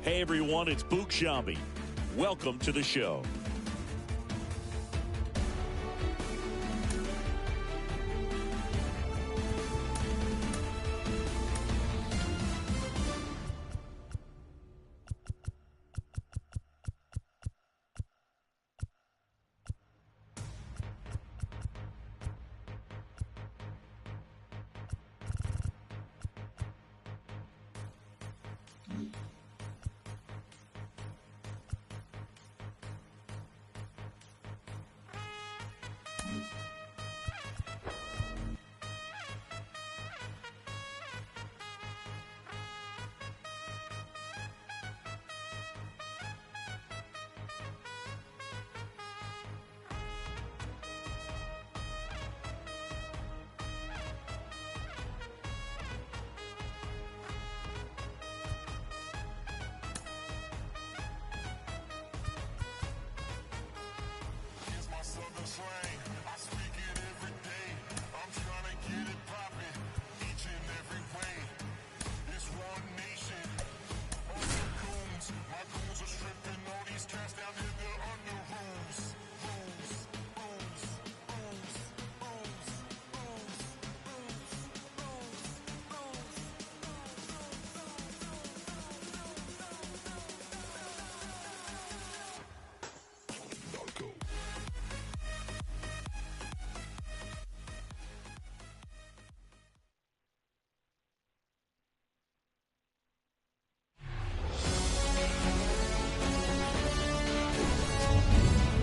Hey everyone, it's Boog Shambi. Welcome to the show.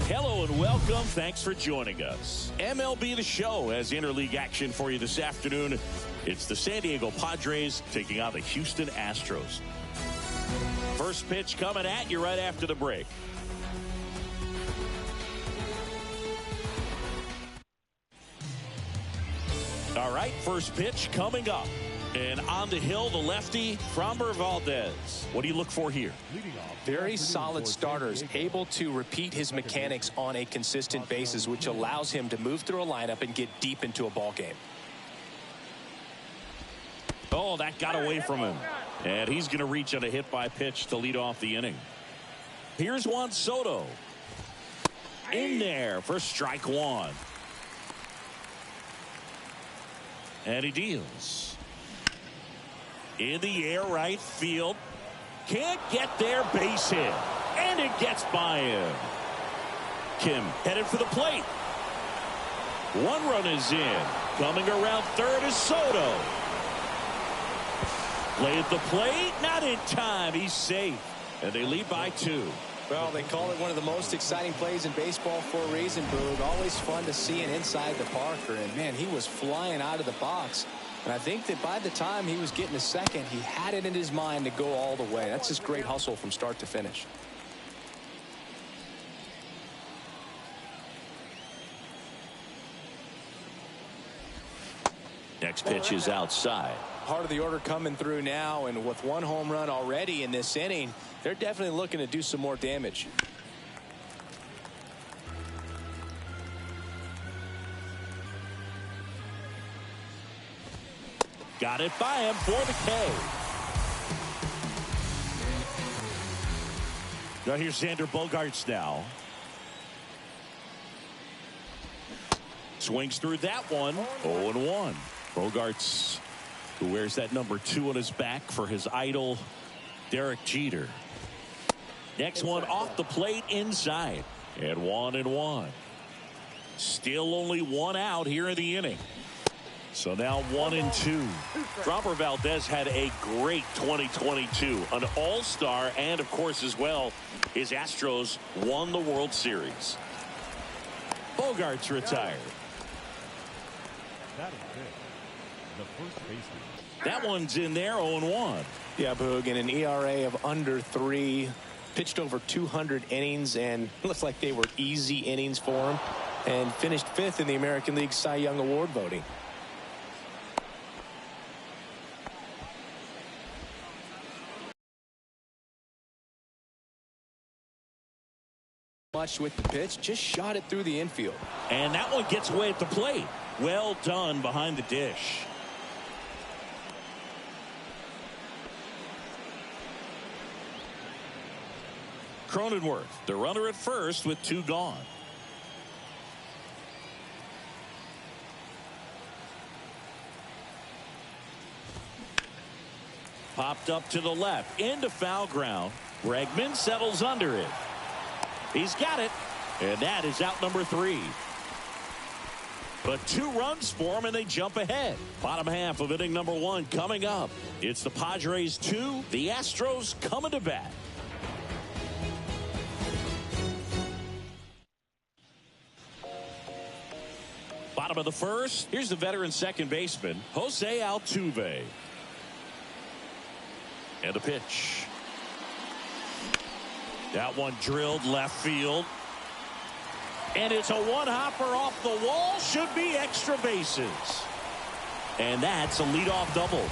Hello and welcome. Thanks for joining us. MLB The Show has interleague action for you this afternoon. It's the San Diego Padres taking on the Houston Astros. First pitch coming at you right after the break. All right, first pitch coming up. And on the hill, the lefty, Framber Valdez. What do you look for here? Very solid starters, able to repeat his mechanics on a consistent basis, which allows him to move through a lineup and get deep into a ball game. Oh, that got away from him. And he's going to reach on a hit by pitch to lead off the inning. Here's Juan Soto. In there for strike one. And he deals. In the air, right field. Can't get there, base hit. And it gets by him. Kim headed for the plate. One run is in. Coming around third is Soto. Play at the plate. Not in time. He's safe. And they lead by 2. Well, they call it one of the most exciting plays in baseball for a reason, Boog. Always fun to see an inside the Parker. And, man, he was flying out of the box. And I think that by the time he was getting a second, he had it in his mind to go all the way. That's just great hustle from start to finish. Next pitch is outside. Part of the order coming through now, and with one home run already in this inning, they're definitely looking to do some more damage. Got it by him for the K. Now here's Xander Bogaerts now. Swings through that one. 0-1. Bogaerts, who wears that number 2 on his back for his idol, Derek Jeter. Next one off the plate inside. And 1-1. Still only one out here in the inning. So now 1-2. Framber Valdez had a great 2022, an all-star, and of course as well, his Astros won the World Series. Bogaerts retired. That one's in there, 0-1. Yeah, Boog, in an ERA of under 3, pitched over 200 innings, and looks like they were easy innings for him, and finished 5th in the American League Cy Young Award voting. Much with the pitch, just shot it through the infield. And that one gets away at the plate. Well done behind the dish. Cronenworth, the runner at first with 2 gone. Popped up to the left into foul ground. Bregman settles under it. He's got it, and that is out number 3. But 2 runs for him, and they jump ahead. Bottom half of inning number 1 coming up. It's the Padres 2, the Astros coming to bat. Bottom of the first, here's the veteran second baseman, Jose Altuve. And the pitch. That one drilled left field. And it's a one-hopper off the wall. Should be extra bases. And that's a leadoff double.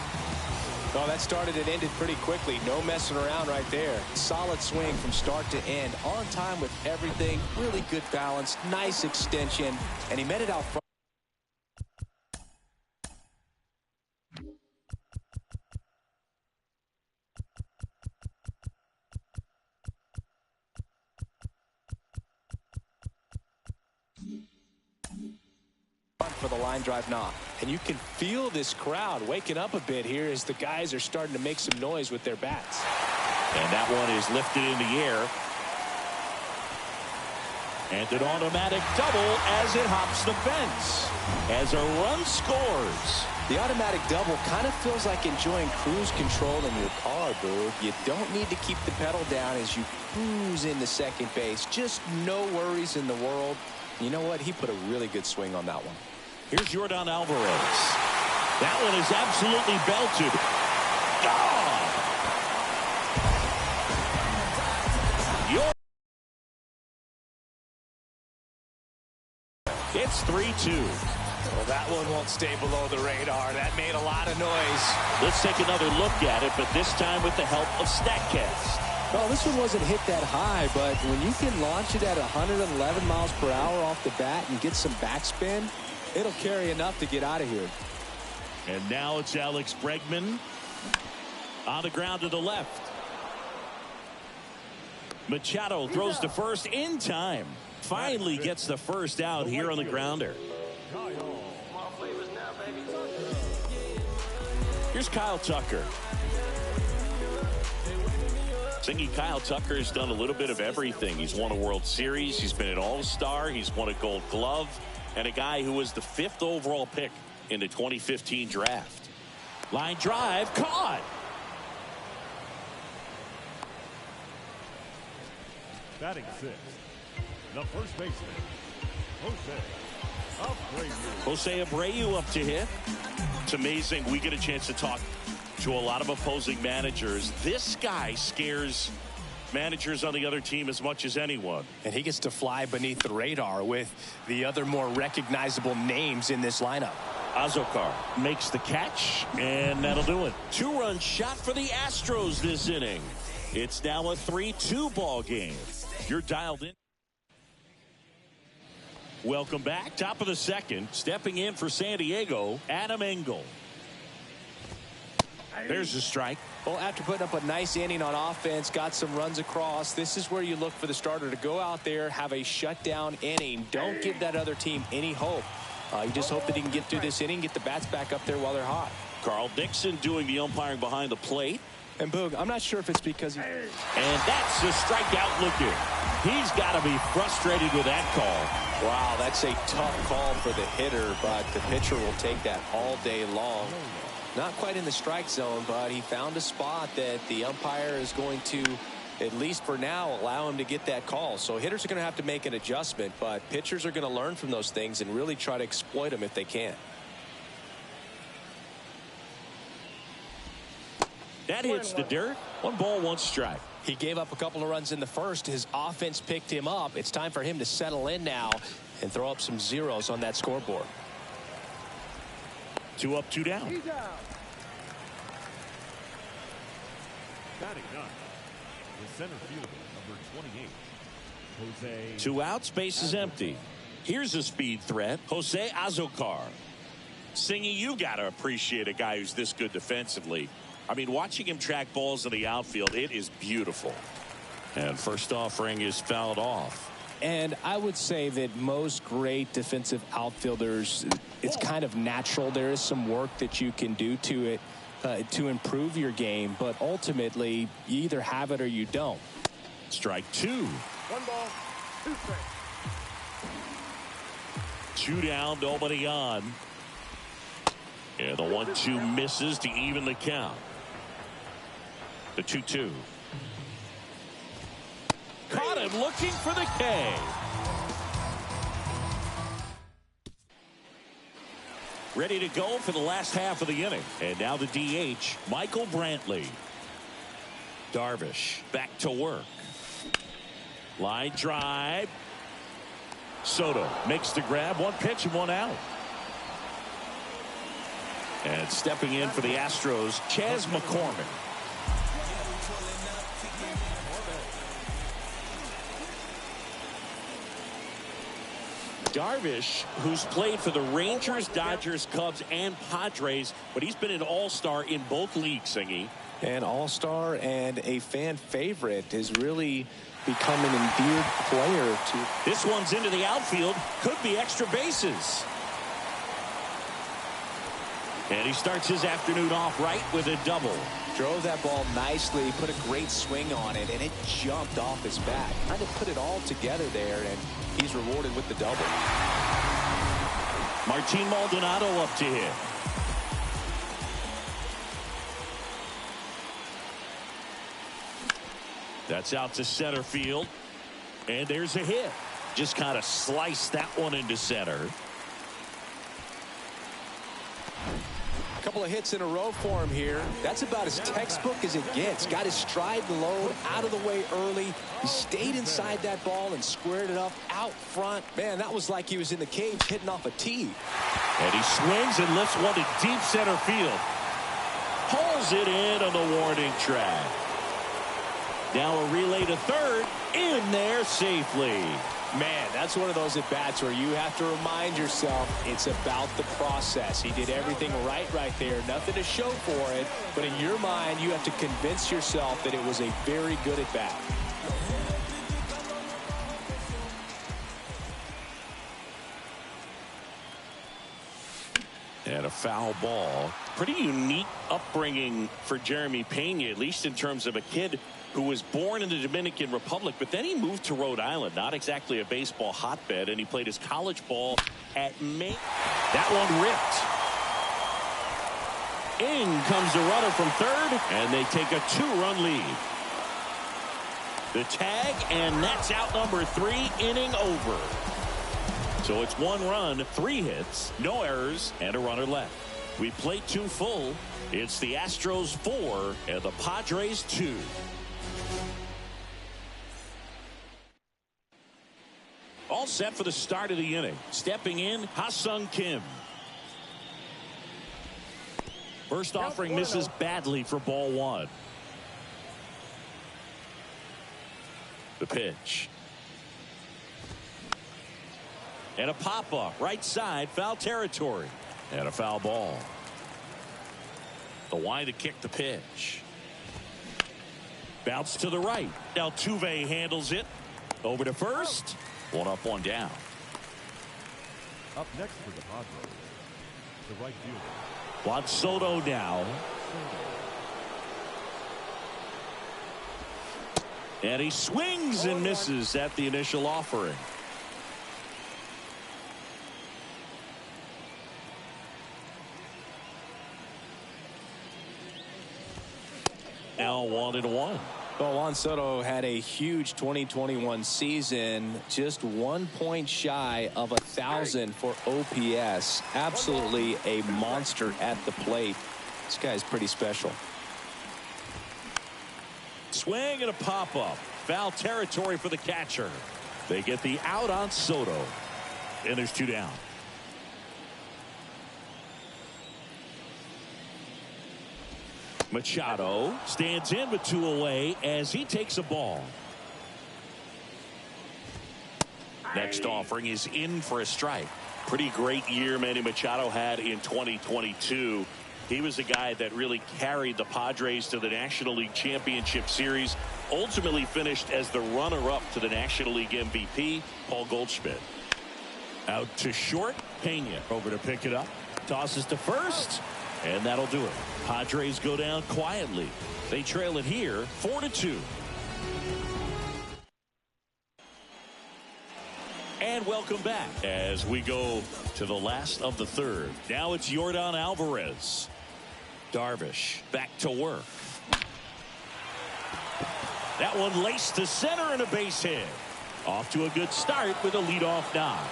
Oh, that started and ended pretty quickly. No messing around right there. Solid swing from start to end. On time with everything. Really good balance. Nice extension. And he met it out front. For the line drive knock. And you can feel this crowd waking up a bit here as the guys are starting to make some noise with their bats. And that one is lifted in the air. And an automatic double as it hops the fence. As a run scores. The automatic double kind of feels like enjoying cruise control in your car, Boog. You don't need to keep the pedal down as you cruise into second base. Just no worries in the world. You know what? He put a really good swing on that one. Here's Jordan Alvarez. That one is absolutely belted. Gone. It's 3-2. Well, that one won't stay below the radar. That made a lot of noise. Let's take another look at it, but this time with the help of StatCast. Well, this one wasn't hit that high, but when you can launch it at 111 miles per hour off the bat and get some backspin, it'll carry enough to get out of here. And now it's Alex Bregman on the ground to the left. Machado throws to first in time. Finally gets the first out here on the grounder. Here's Kyle Tucker. Thinking Kyle Tucker has done a little bit of everything. He's won a World Series. He's been an All-Star. He's won a Gold Glove. And a guy who was the 5th overall pick in the 2015 draft. Line drive caught. Batting 6th, the first baseman, Jose Abreu up to hit. It's amazing. We get a chance to talk to a lot of opposing managers. This guy scares managers on the other team as much as anyone. And he gets to fly beneath the radar with the other more recognizable names in this lineup. Azokar makes the catch, and that'll do it. 2-run shot for the Astros this inning. It's now a 3-2 ball game. You're dialed in. Welcome back. Top of the second. Stepping in for San Diego, Adam Engel. There's a strike. Well, after putting up a nice inning on offense, got some runs across, this is where you look for the starter to go out there, have a shutdown inning. Don't give that other team any hope. You just hope that he can get through this inning, get the bats back up there while they're hot. Carl Dixon doing the umpiring behind the plate. And Boog, I'm not sure if it's because he... And that's a strikeout looking. He's got to be frustrated with that call. Wow, that's a tough call for the hitter, but the pitcher will take that all day long. Not quite in the strike zone, but he found a spot that the umpire is going to, at least for now, allow him to get that call. So hitters are going to have to make an adjustment, but pitchers are going to learn from those things and really try to exploit them if they can. That hits the dirt. 1 ball, 1 strike. He gave up a couple of runs in the first. His offense picked him up. It's time for him to settle in now and throw up some zeros on that scoreboard. 2 up, 2 down. He's out. Batting 9, the center fielder, number 28, Jose. 2 outs, base is empty. Here's a speed threat, Jose Azokar. Singy, you got to appreciate a guy who's this good defensively. I mean, watching him track balls in the outfield, it is beautiful. And first offering is fouled off. And I would say that most great defensive outfielders, it's kind of natural. There is some work that you can do to it to improve your game, but ultimately you either have it or you don't. Strike two. 1 ball, 2 strikes. 2 down, nobody on. And the 1-2 misses to even the count. The 2-2. Caught him looking for the K. Ready to go for the last half of the inning. And now the DH, Michael Brantley. Darvish back to work. Line drive. Soto makes the grab. 1 pitch and 1 out. And stepping in for the Astros, Chas McCormick. Darvish, who's played for the Rangers, Dodgers, Cubs, and Padres, but he's been an all-star in both leagues, Singy. An all-star and a fan favorite, has really become an endeared player to. This one's into the outfield. Could be extra bases. And he starts his afternoon off right with a double. Drove that ball nicely, put a great swing on it, and it jumped off his bat. Trying to put it all together there, and he's rewarded with the double. Martin Maldonado up to hit. That's out to center field. And there's a hit. Just kind of sliced that one into center. A couple of hits in a row for him here. That's about as textbook as it gets. Got his stride and load out of the way early. He stayed inside that ball and squared it up out front. Man, that was like he was in the cage hitting off a tee. And he swings and lifts one to deep center field. Pulls it in on the warning track. Now a relay to third. In there safely. Man, that's one of those at-bats where you have to remind yourself it's about the process. He did everything right there. Nothing to show for it. But in your mind, you have to convince yourself that it was a very good at-bat. And a foul ball. Pretty unique upbringing for Jeremy Pena, at least in terms of a kid who was born in the Dominican Republic, but then he moved to Rhode Island, not exactly a baseball hotbed, and he played his college ball at Maine. That one ripped. In comes the runner from third, and they take a 2-run lead. The tag, and that's out number 3, inning over. So it's 1 run, 3 hits, no errors, and a runner left. We play 2 full. It's the Astros 4 and the Padres 2. All set for the start of the inning. Stepping in, Ha-Sung Kim. First offering misses badly for ball 1. The pitch. And a pop-up, right side, foul territory. And a foul ball. The wind to kick the pitch. Bounce to the right. Altuve handles it. Over to first. 1 up, 1 down. Up next for the Padres, the right fielder. Juan Soto now. And he swings and misses at the initial offering. Now 1-1. Well, Juan Soto had a huge 2021 season, just 1 point shy of 1,000 for OPS. Absolutely a monster at the plate. This guy's pretty special. Swing and a pop-up. Foul territory for the catcher. They get the out on Soto. And there's 2 down. Machado stands in with 2 away as he takes a ball. Next offering is in for a strike. Pretty great year Manny Machado had in 2022. He was a guy that really carried the Padres to the National League Championship Series. Ultimately finished as the runner-up to the National League MVP, Paul Goldschmidt. Out to short, Pena over to pick it up. Tosses to first, and that'll do it. Padres go down quietly. They trail it here 4-2. And welcome back as we go to the last of the third. Now it's Yordan Alvarez. Darvish back to work. That one laced to center and a base hit. Off to a good start with a leadoff knock.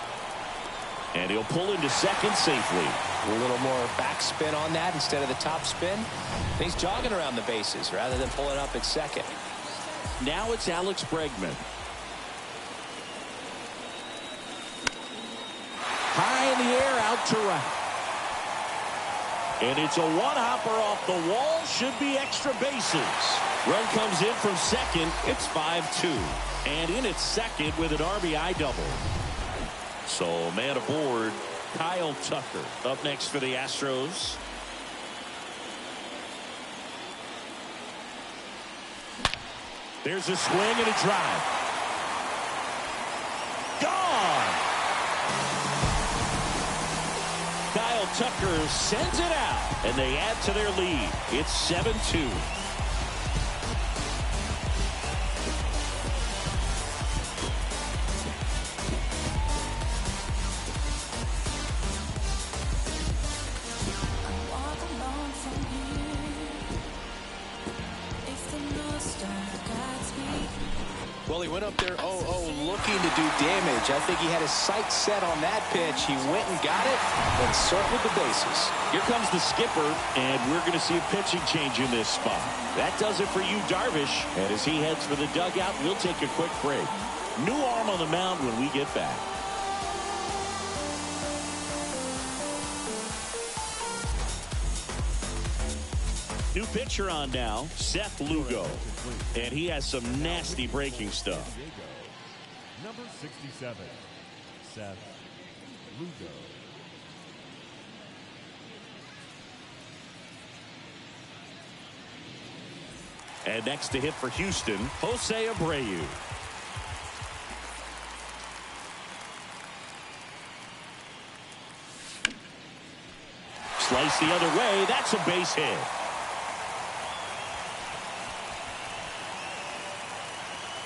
And he'll pull into second safely. A little more backspin on that instead of the top spin. And he's jogging around the bases rather than pulling up at second. Now it's Alex Bregman. High in the air, out to right. And it's a one-hopper off the wall. Should be extra bases. Run comes in from second. It's 5-2. And in at second with an RBI double. So man aboard, Kyle Tucker up next for the Astros. There's a swing and a drive. Gone. Kyle Tucker sends it out, and they add to their lead. It's 7-2. Well, he went up there 0-0 looking to do damage. I think he had his sights set on that pitch. He went and got it and circled the bases. Here comes the skipper, and we're going to see a pitching change in this spot. That does it for you, Darvish. And as he heads for the dugout, we'll take a quick break. New arm on the mound when we get back. New pitcher on now, Seth Lugo. And he has some nasty breaking stuff. Number 67, Seth Lugo. And next to hit for Houston, Jose Abreu. Slice the other way. That's a base hit.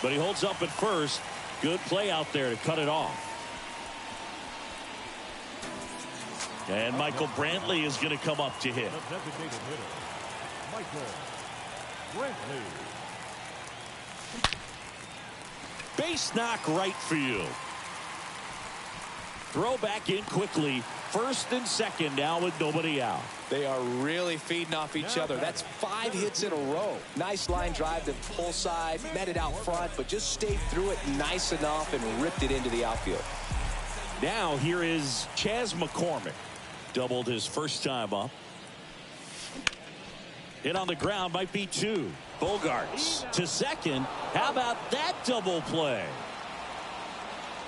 But he holds up at first. Good play out there to cut it off. And Michael Brantley is going to come up to hit. The designated hitter, Michael Brantley. Base knock right field. Throw back in quickly. First and second now with nobody out. They are really feeding off each other. That's 5 hits in a row. Nice line drive to pull side, met it out front, but just stayed through it nice enough and ripped it into the outfield. Now here is Chas McCormick. Doubled his first time up. Hit on the ground, might be 2. Bogarts to second. How about that double play?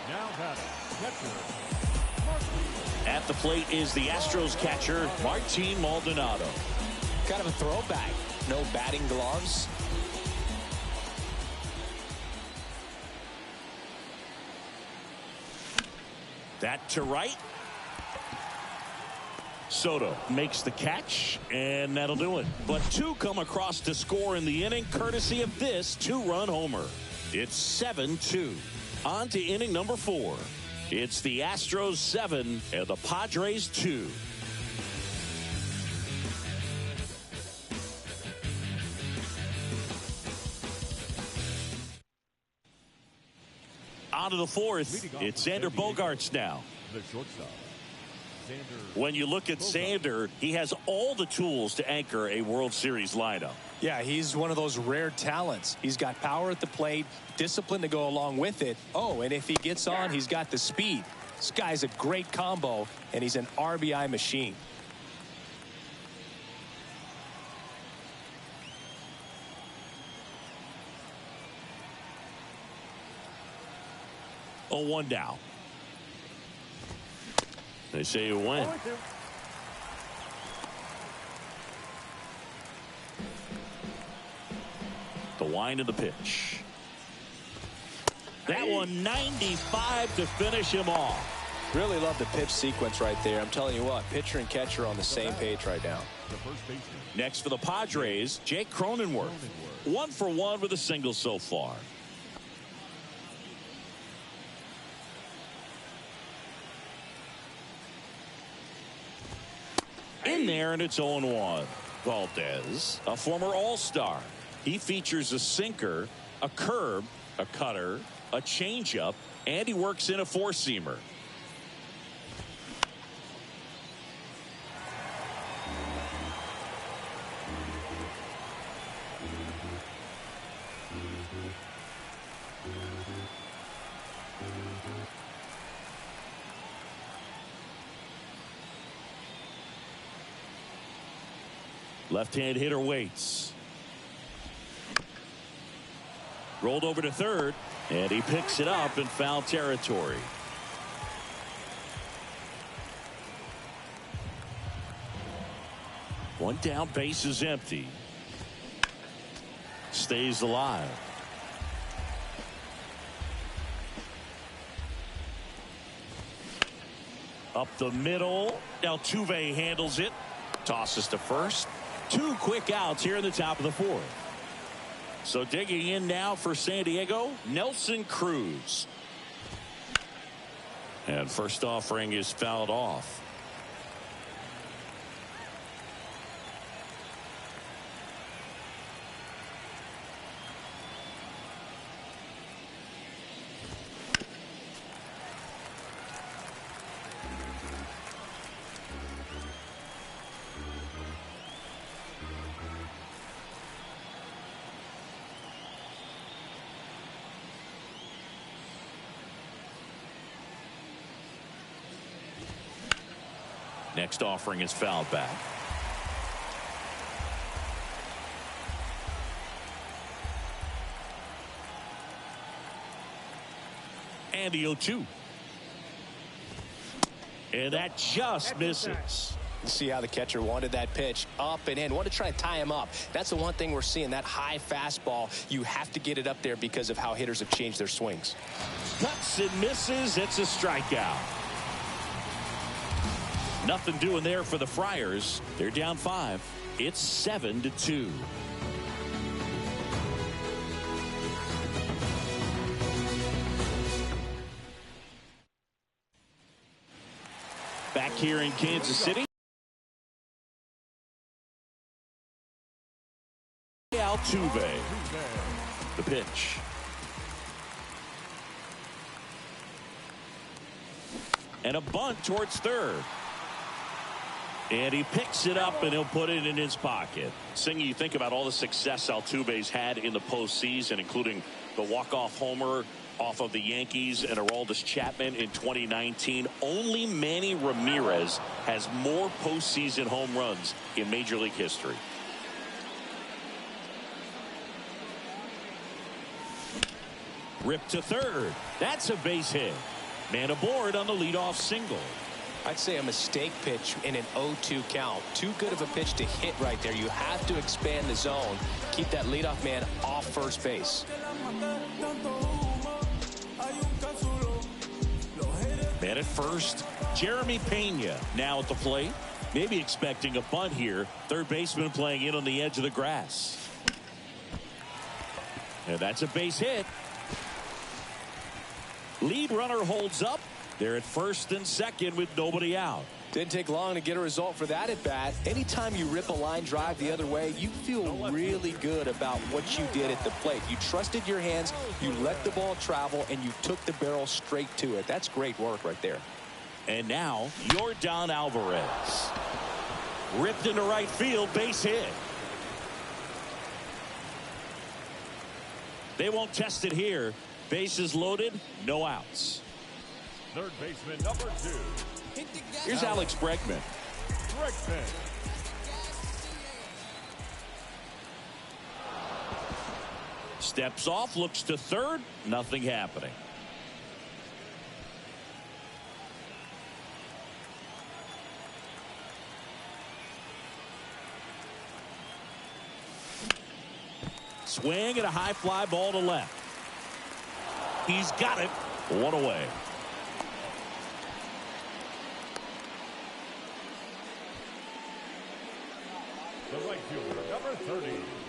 Now batting, catcher, at the plate is the Astros catcher, Martin Maldonado. Kind of a throwback. No batting gloves. That to right. Soto makes the catch, and that'll do it. But 2 come across to score in the inning, courtesy of this 2-run homer. It's 7-2. On to inning number 4. It's the Astros 7 and the Padres 2. On to the 4th. It's Xander Bogaerts now. the shortstop. When you look at Xander, he has all the tools to anchor a World Series lineup. Yeah, he's one of those rare talents. He's got power at the plate, discipline to go along with it. Oh, and if he gets on, he's got the speed. This guy's a great combo, and he's an RBI machine. Oh, 1 down. They say you win. wind of the pitch. That one 95 to finish him off. Really love the pitch sequence right there. I'm telling you what, pitcher and catcher on the same page right now. Next for the Padres, Jake Cronenworth. 1 for 1 with a single so far. In there, and it's 0-1. Valdez, a former All-Star. He features a sinker, a curve, a cutter, a changeup, and he works in a four-seamer. Left-hand hitter waits. Rolled over to third, and he picks it up in foul territory. One down, base is empty. Stays alive. Up the middle. Altuve handles it. Tosses to first. 2 quick outs here in the top of the 4th. So digging in now for San Diego, Nelson Cruz. And first offering is fouled off. Next offering is fouled back. And the 0-2. And that just misses. See how the catcher wanted that pitch up and in. Want to try to tie him up. That's the one thing we're seeing, that high fastball. You have to get it up there because of how hitters have changed their swings. Cuts and misses. It's a strikeout. Nothing doing there for the Friars. They're down 5. It's 7-2. Back here in Kansas City. Altuve. The pitch. And a bunt towards third. And he picks it up and he'll put it in his pocket. Singy, you think about all the success Altuve's had in the postseason, including the walk-off homer off of the Yankees and Aroldis Chapman in 2019. Only Manny Ramirez has more postseason home runs in Major League history. Ripped to third. That's a base hit. Man aboard on the leadoff single. I'd say a mistake pitch in an 0-2 count. Too good of a pitch to hit right there. You have to expand the zone. Keep that leadoff man off first base. Man at first, Jeremy Pena now at the plate. Maybe expecting a bunt here. Third baseman playing in on the edge of the grass. And that's a base hit. Lead runner holds up. They're at first and second with nobody out. Didn't take long to get a result for that at bat. Anytime you rip a line drive the other way, you feel really good about what you did at the plate. You trusted your hands, you let the ball travel, and you took the barrel straight to it. That's great work right there. And now, Yordan Alvarez. Ripped into right field, base hit. They won't test it here. Bases loaded, no outs. Third baseman number 2. Here's Alex Bregman. Steps off, looks to third, nothing happening. swing and a high fly ball to left. He's got it. One away. The right fielder, number 30.